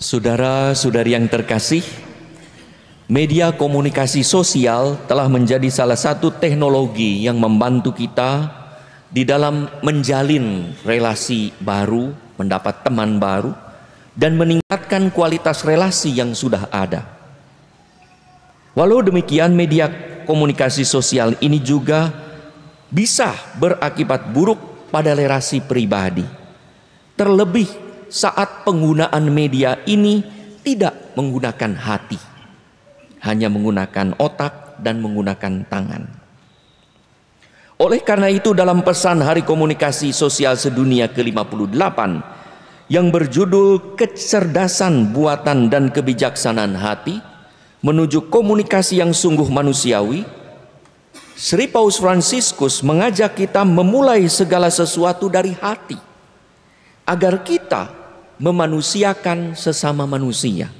Saudara-saudari yang terkasih, media komunikasi sosial telah menjadi salah satu teknologi yang membantu kita di dalam menjalin relasi baru, mendapat teman baru, dan meningkatkan kualitas relasi yang sudah ada. Walau demikian, media komunikasi sosial ini juga bisa berakibat buruk pada relasi pribadi, terlebih saat penggunaan media ini tidak menggunakan hati, hanya menggunakan otak dan menggunakan tangan. Oleh karena itu, dalam pesan Hari Komunikasi Sosial Sedunia ke-58 yang berjudul Kecerdasan Buatan dan Kebijaksanaan Hati menuju komunikasi yang sungguh manusiawi, Sri Paus Fransiskus mengajak kita memulai segala sesuatu dari hati, agar kita memanusiakan sesama manusia.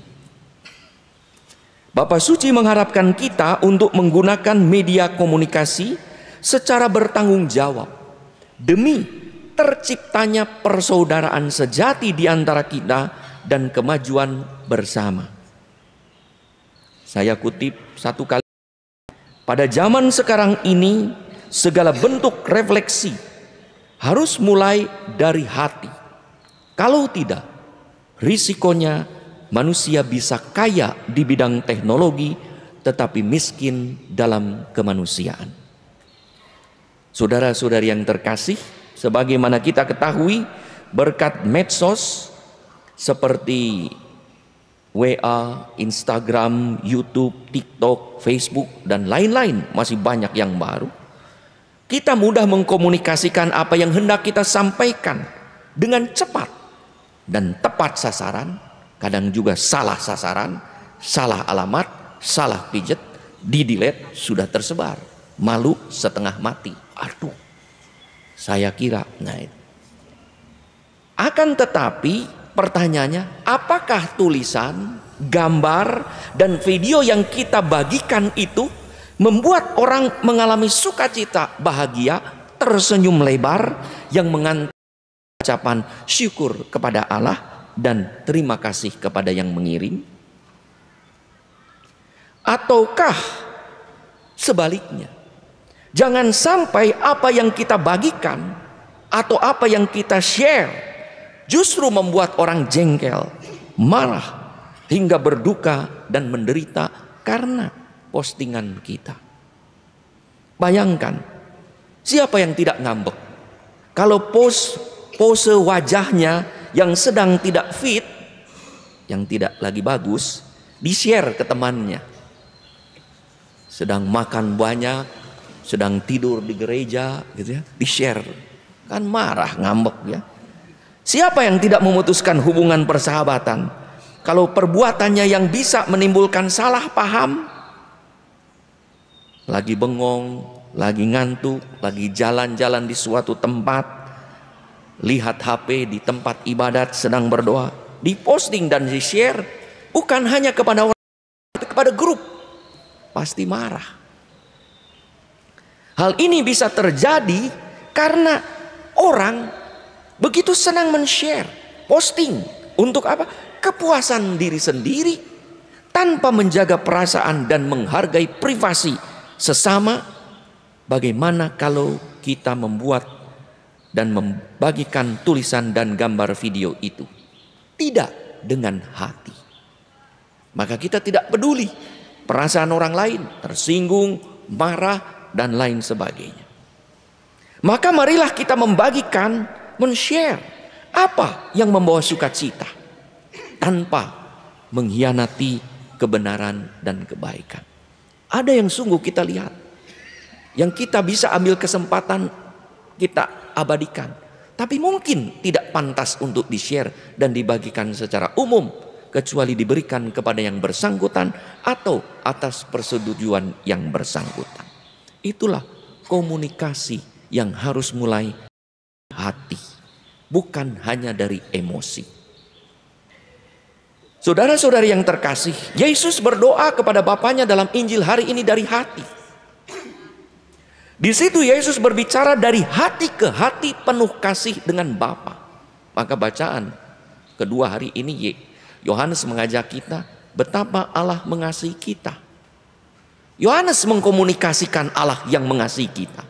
Bapak Suci mengharapkan kita untuk menggunakan media komunikasi secara bertanggung jawab demi terciptanya persaudaraan sejati di antara kita dan kemajuan bersama. Saya kutip satu kali, pada zaman sekarang ini segala bentuk refleksi harus mulai dari hati. Kalau tidak, risikonya manusia bisa kaya di bidang teknologi tetapi miskin dalam kemanusiaan. Saudara-saudari yang terkasih, sebagaimana kita ketahui, berkat medsos seperti WA, Instagram, YouTube, TikTok, Facebook, dan lain-lain, masih banyak yang baru, kita mudah mengkomunikasikan apa yang hendak kita sampaikan dengan cepat dan tepat sasaran, kadang juga salah sasaran, salah alamat, salah pijet, di-delete, sudah tersebar. Malu setengah mati. Aduh, saya kira. Akan tetapi pertanyaannya, apakah tulisan, gambar, dan video yang kita bagikan itu membuat orang mengalami sukacita, bahagia, tersenyum lebar, yang mengantar ucapan syukur kepada Allah dan terima kasih kepada yang mengirim? Ataukah sebaliknya, jangan sampai apa yang kita bagikan atau apa yang kita share justru membuat orang jengkel, marah, hingga berduka dan menderita karena postingan kita. Bayangkan, siapa yang tidak ngambek kalau pose wajahnya yang sedang tidak fit, yang tidak lagi bagus, di-share ke temannya. Sedang makan banyak, sedang tidur di gereja, gitu ya, di-share. Kan marah, ngambek ya. Siapa yang tidak memutuskan hubungan persahabatan kalau perbuatannya yang bisa menimbulkan salah paham? Lagi bengong, lagi ngantuk, lagi jalan-jalan di suatu tempat, lihat HP di tempat ibadat sedang berdoa, diposting dan di-share, bukan hanya kepada orang, kepada grup, pasti marah. Hal ini bisa terjadi karena orang begitu senang men-share, posting, untuk apa? Kepuasan diri sendiri, tanpa menjaga perasaan dan menghargai privasi sesama. Bagaimana kalau kita membuat dan membagikan tulisan dan gambar video itu tidak dengan hati? Maka kita tidak peduli perasaan orang lain, tersinggung, marah, dan lain sebagainya. Maka marilah kita membagikan, men-share apa yang membawa sukacita tanpa mengkhianati kebenaran dan kebaikan. Ada yang sungguh kita lihat, yang kita bisa ambil kesempatan kita abadikan, tapi mungkin tidak pantas untuk di-share dan dibagikan secara umum, kecuali diberikan kepada yang bersangkutan atau atas persetujuan yang bersangkutan. Itulah komunikasi yang harus mulai hati, bukan hanya dari emosi. Saudara-saudari yang terkasih, Yesus berdoa kepada Bapaknya dalam Injil hari ini dari hati. Di situ Yesus berbicara dari hati ke hati penuh kasih dengan Bapa. Maka bacaan kedua hari ini, Yohanes mengajak kita betapa Allah mengasihi kita. Yohanes mengkomunikasikan Allah yang mengasihi kita.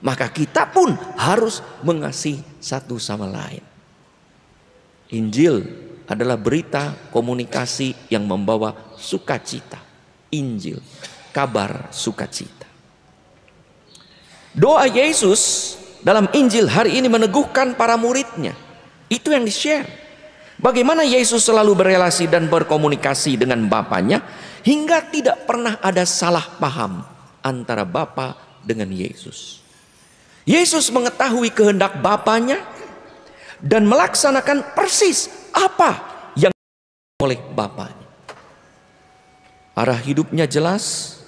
Maka kita pun harus mengasihi satu sama lain. Injil adalah berita komunikasi yang membawa sukacita. Injil, kabar sukacita. Doa Yesus dalam Injil hari ini meneguhkan para muridnya. Itu yang di-share. Bagaimana Yesus selalu berelasi dan berkomunikasi dengan Bapanya hingga tidak pernah ada salah paham antara Bapa dengan Yesus. Yesus mengetahui kehendak Bapanya dan melaksanakan persis apa yang oleh Bapanya. Arah hidupnya jelas,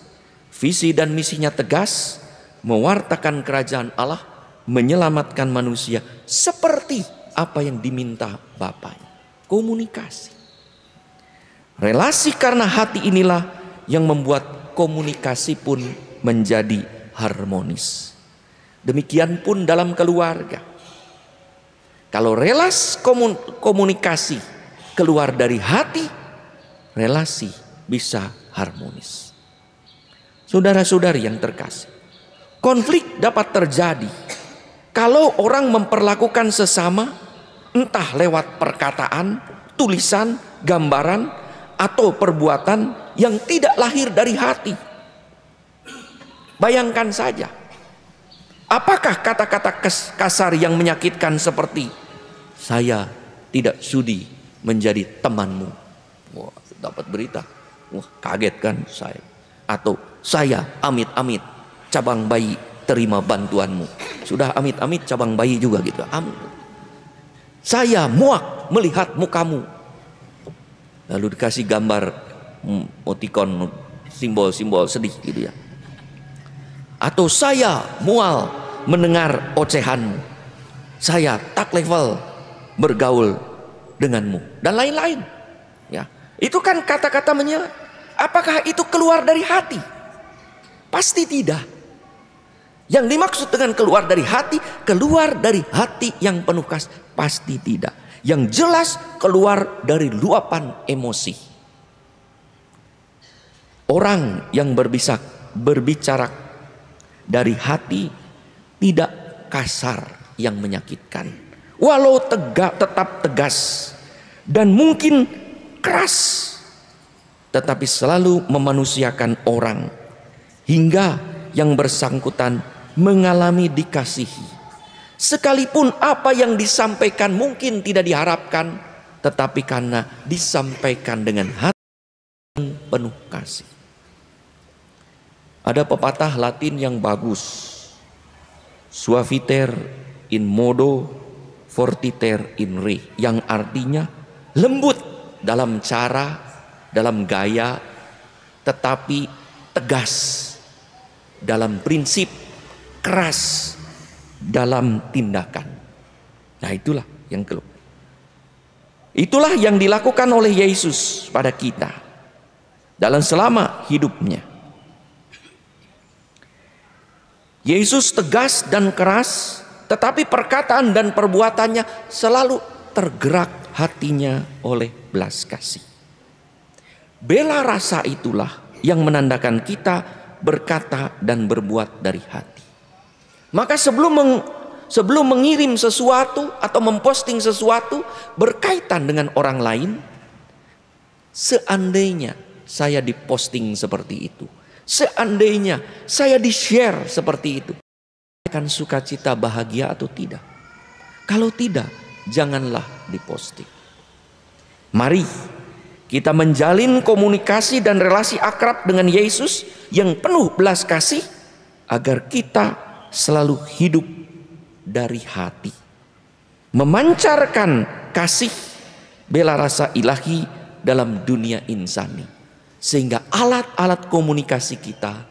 visi dan misinya tegas, mewartakan kerajaan Allah, menyelamatkan manusia seperti apa yang diminta Bapanya. Komunikasi. Relasi karena hati inilah yang membuat komunikasi pun menjadi harmonis. Demikian pun dalam keluarga. Kalau relasi komunikasi keluar dari hati, relasi bisa harmonis. Saudara-saudari yang terkasih, konflik dapat terjadi kalau orang memperlakukan sesama entah lewat perkataan, tulisan, gambaran, atau perbuatan yang tidak lahir dari hati. Bayangkan saja, apakah kata-kata kasar yang menyakitkan seperti saya tidak sudi menjadi temanmu. Wah, dapat berita. Wah, kaget kan saya. Atau saya amit-amit cabang bayi terima bantuanmu. Sudah amit-amit cabang bayi juga gitu. Saya muak melihat mukamu. Lalu dikasih gambar emoticon, simbol-simbol sedih gitu ya. Atau saya mual mendengar ocehanmu. Saya tak level bergaul denganmu dan lain-lain. Ya, itu kan kata-kata menyela. Apakah itu keluar dari hati? Pasti tidak. Yang dimaksud dengan keluar dari hati yang penuh kasih, pasti tidak. Yang jelas keluar dari luapan emosi. Orang yang berbicara dari hati tidak kasar yang menyakitkan. Walau tetap tegas dan mungkin keras, tetapi selalu memanusiakan orang hingga yang bersangkutan mengalami dikasihi. Sekalipun apa yang disampaikan mungkin tidak diharapkan, tetapi karena disampaikan dengan hati yang penuh kasih. Ada pepatah Latin yang bagus. Suaviter in modo, fortiter in re, yang artinya lembut dalam cara, dalam gaya, tetapi tegas dalam prinsip, keras dalam tindakan. Nah, itulah yang keluar. Itulah yang dilakukan oleh Yesus pada kita dalam selama hidupnya. Yesus tegas dan keras, tetapi perkataan dan perbuatannya selalu tergerak hatinya oleh belas kasih. Bela rasa itulah yang menandakan kita berkata dan berbuat dari hati. Maka sebelum mengirim sesuatu atau memposting sesuatu berkaitan dengan orang lain, seandainya saya diposting seperti itu, seandainya saya di-share seperti itu, akan sukacita bahagia atau tidak? Kalau tidak, janganlah diposting. Mari kita menjalin komunikasi dan relasi akrab dengan Yesus yang penuh belas kasih, agar kita selalu hidup dari hati, memancarkan kasih bela rasa ilahi dalam dunia insani, sehingga alat-alat komunikasi kita,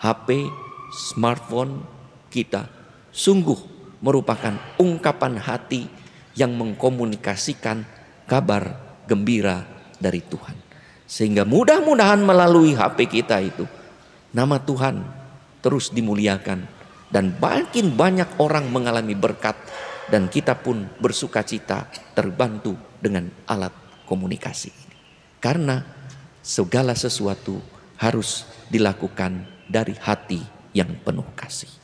HP, smartphone kita, sungguh merupakan ungkapan hati yang mengkomunikasikan kabar gembira dari Tuhan. Sehingga mudah-mudahan melalui HP kita itu, nama Tuhan terus dimuliakan dan makin banyak orang mengalami berkat, dan kita pun bersukacita terbantu dengan alat komunikasi ini. Karena segala sesuatu harus dilakukan dari hati yang penuh kasih.